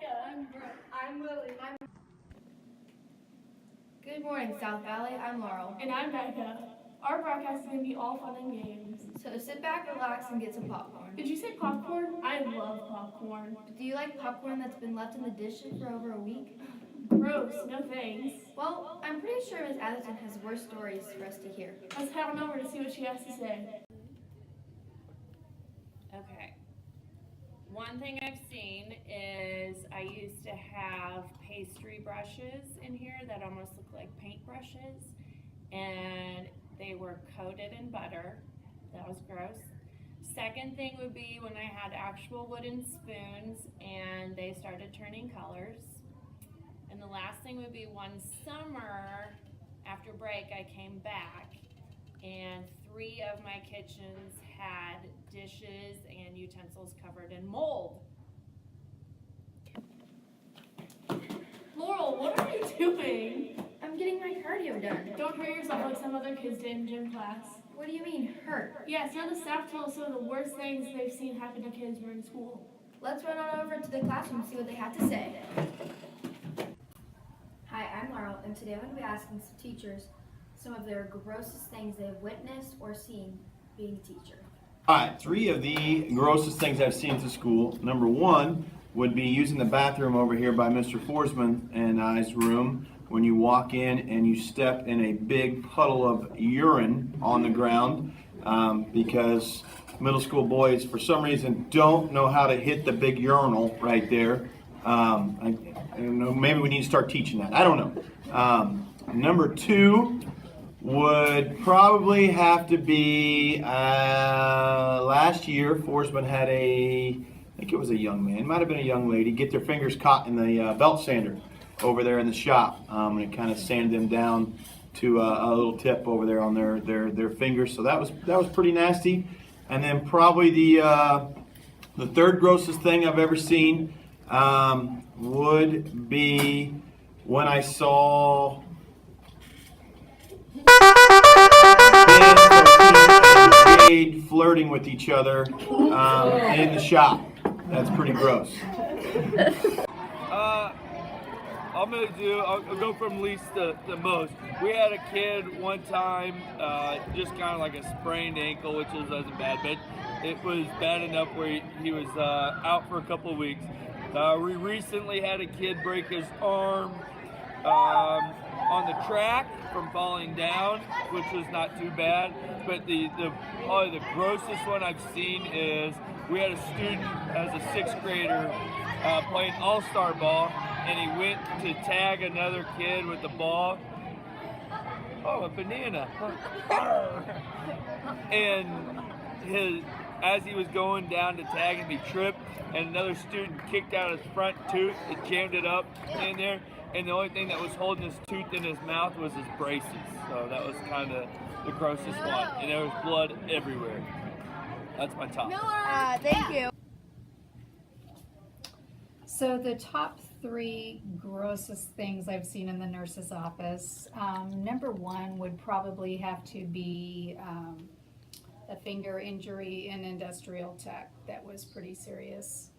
Micah. I'm Brooke. I'm Lily. Good morning, South Valley. I'm Laurel. And I'm Micah. Our broadcast is going to be all fun and games. So sit back, relax, and get some popcorn. Did you say popcorn? I love popcorn. Do you like popcorn that's been left in the dish for over a week? Gross, no thanks. Well, I'm pretty sure Miss Atherton has worse stories for us to hear. Let's head on over to see what she has to say. Okay. One thing I've seen is I used to have pastry brushes in here that almost look like paint brushes, and they were coated in butter. That was gross. Second thing would be when I had actual wooden spoons and they started turning colors. And the last thing would be one summer after break I came back and 3 of my kitchens had dishes and utensils covered in mold. Laurel, what are you doing? I'm getting my cardio done. Don't hurt yourself like some other kids did in gym class. What do you mean, hurt? Yeah, some of the staff told us some of the worst things they've seen happen to kids during school. Let's run on over to the classroom and see what they have to say. Hi, I'm Laurel, and today I'm going to be asking some teachers some of their grossest things they've witnessed or seen being a teacher. All right, 3 of the grossest things I've seen at school. Number 1 would be using the bathroom over here by Mr. Forsman and I's room. When you walk in and you step in a big puddle of urine on the ground because middle school boys, for some reason, don't know how to hit the big urinal right there. I don't know, maybe we need to start teaching that. I don't know. Number 2 would probably have to be last year. Forsman had I think it was a young man, might have been a young lady, get their fingers caught in the belt sander over there in the shop, and it kind of sanded them down to a little tip over there on their fingers. So that was pretty nasty. And then probably the third grossest thing I've ever seen would be when I saw Jade flirting with each other in the shop. That's pretty gross. I'll go from least to most. We had a kid one time, just kind of like a sprained ankle, which wasn't bad, but it was bad enough where he was out for a couple of weeks. We recently had a kid break his arm on the track from falling down, which was not too bad. But probably the grossest one I've seen is we had a student as a 6th grader playing all-star ball, and he went to tag another kid with the ball. Oh, a banana. And as he was going down to tag him, he tripped, and another student kicked out his front tooth and jammed it up in there. And the only thing that was holding his tooth in his mouth was his braces. So that was kind of the grossest one. And there was blood everywhere. That's my top. Thank you. So the top 3 grossest things I've seen in the nurse's office. Number 1 would probably have to be a finger injury in industrial tech that was pretty serious.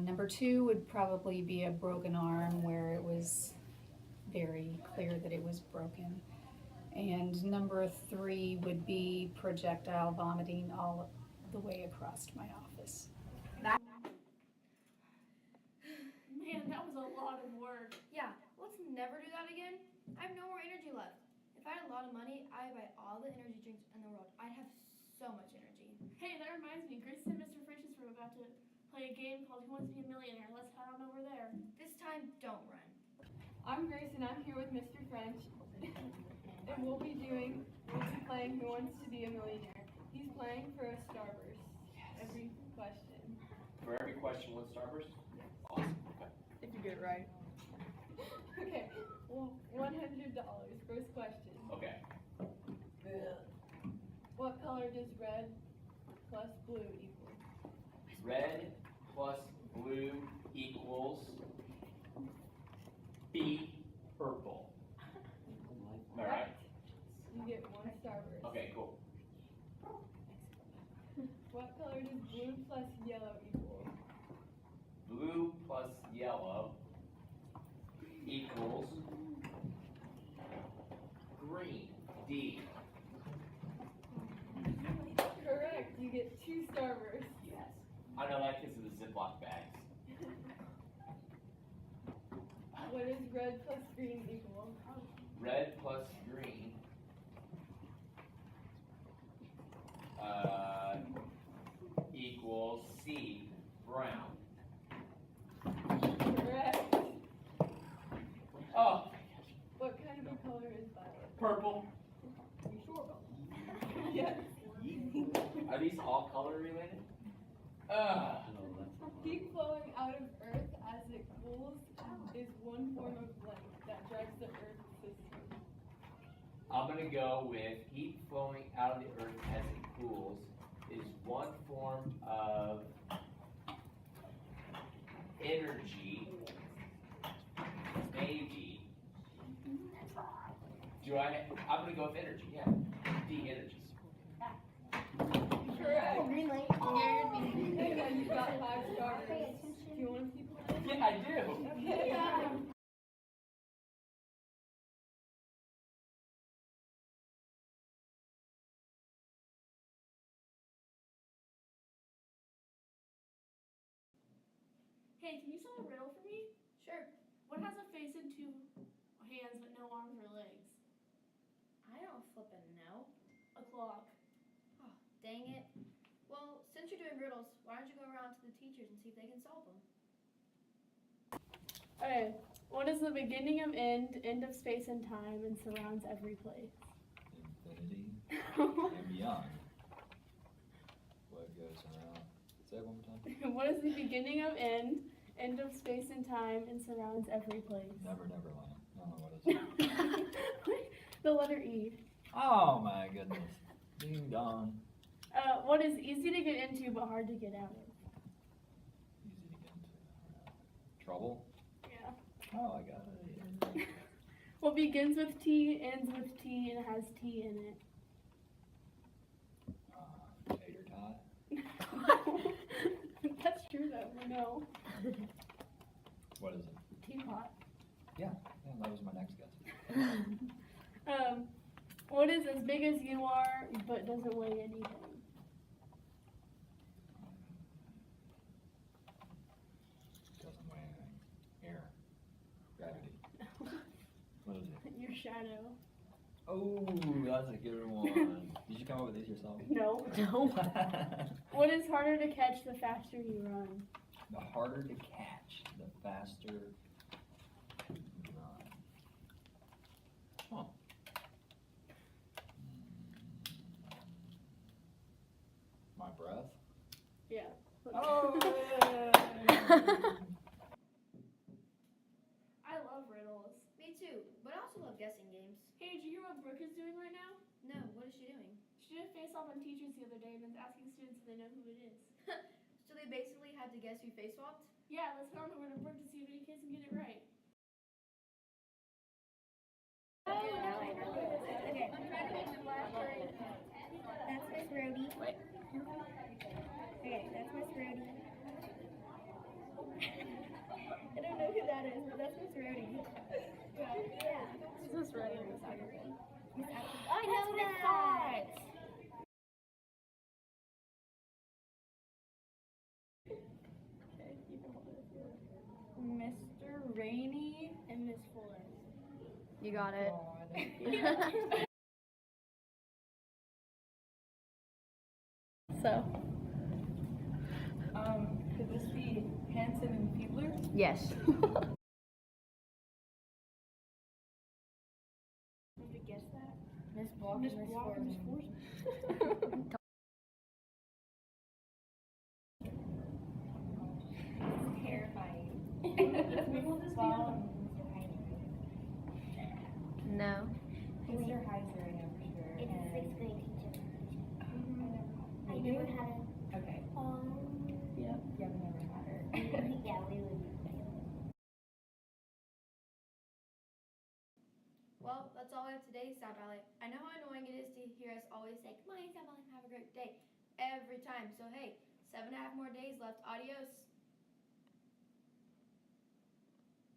Number 2 would probably be a broken arm where it was very clear that it was broken. And number 3 would be projectile vomiting all the way across my office. Man, that was a lot of work. Yeah, let's never do that again. I have no more energy left. If I had a lot of money, I'd buy all the energy drinks in the world. I'd have so much energy. Hey, that reminds me, Grace and Mr. French's room about to play a game called Who Wants to Be a Millionaire. Let's head on over there. This time, don't run. I'm Grace and I'm here with Mr. French. And we'll be playing Who Wants to Be a Millionaire. He's playing for a Starburst. Every question. For every question, one Starburst? Awesome. Okay. If you get it right. Okay. Well, $100. First question. Okay. What color does red plus blue equal? Red plus blue equals B purple. Am I right? You get 1 Starburst. Okay, cool. What color does blue plus yellow equal? Blue plus yellow Ziploc bags. What is red plus green equal? Red plus green. Equals C, brown. Correct. Oh, What kind of a color is violet? purple. You sure about that? Yes. Are these all color related? Heat flowing out of Earth as it cools is one form of light that drives the Earth system. I'm gonna go with heat flowing out of the earth as it cools is one form of energy. Maybe. I'm gonna go with energy, yeah. D, energy. Correct. Green light. Hey, then you got 5 stars. Do you want to keep playing? Yeah, I do. Okay. Hey, can you solve a riddle for me? Sure. What has a face and 2 hands but no arms or legs? I don't flippin' know. A clock. Oh, dang it. Well, since you're doing riddles, why don't you go around to the teachers and see if they can solve them? Okay. What is the beginning of end of space and time, and surrounds every place? Infinity and beyond. What goes around? Say it one more time. What is the beginning of end of space and time, and surrounds every place? Never, never land. I don't know what is it. The letter E. Oh my goodness. Ding dong. What is easy to get into but hard to get out of? Easy to get into. Trouble? Yeah. Oh, I got it. What begins with T, ends with T, and has T in it? Tater tot? That's true though. No. What is it? Teapot. Yeah, that was my next guess. What is as big as you are but doesn't weigh anything? Doesn't weigh anything. Air. Gravity. What is it? Your shadow. Oh, that's a good one. Did you come up with these yourself? No. No. What is harder to catch the faster you run? The harder to catch, the faster you run. Huh. My breath? Yeah. Oh, I love riddles. Me too, but I also love guessing games. Hey, did you hear what Brooke is doing right now? No, what is she doing? She did a face off on teachers the other day and is asking students if they know who it is. So they basically had to guess who face swapped? Yeah, let's head on over to Brooke to see if any kids can get it right. Okay. That's Miss Rhodey. Okay, that's Miss Rhodey. I don't know who that is, but that's Miss Rhodey. Yeah. This is Rhodey. I know that. Mr. Rainey and Miss Fuller. You got it. So. Could this be Hanson and Fiedler? Yes. Want to guess that? Miss Block Miss and Miss Block and Miss Forsman. Terrifying. No. Mr. Heiser, I know for sure. It's a 6th grade teacher. I never had a. Okay. Yep. Yeah, we never had her. Yeah, we would. Well, that's all I have today, Sound Valley. I know how annoying it is to hear us always say, come on, Sound Valley, have a great day. Every time. So hey, 7.5 more days left. Adios.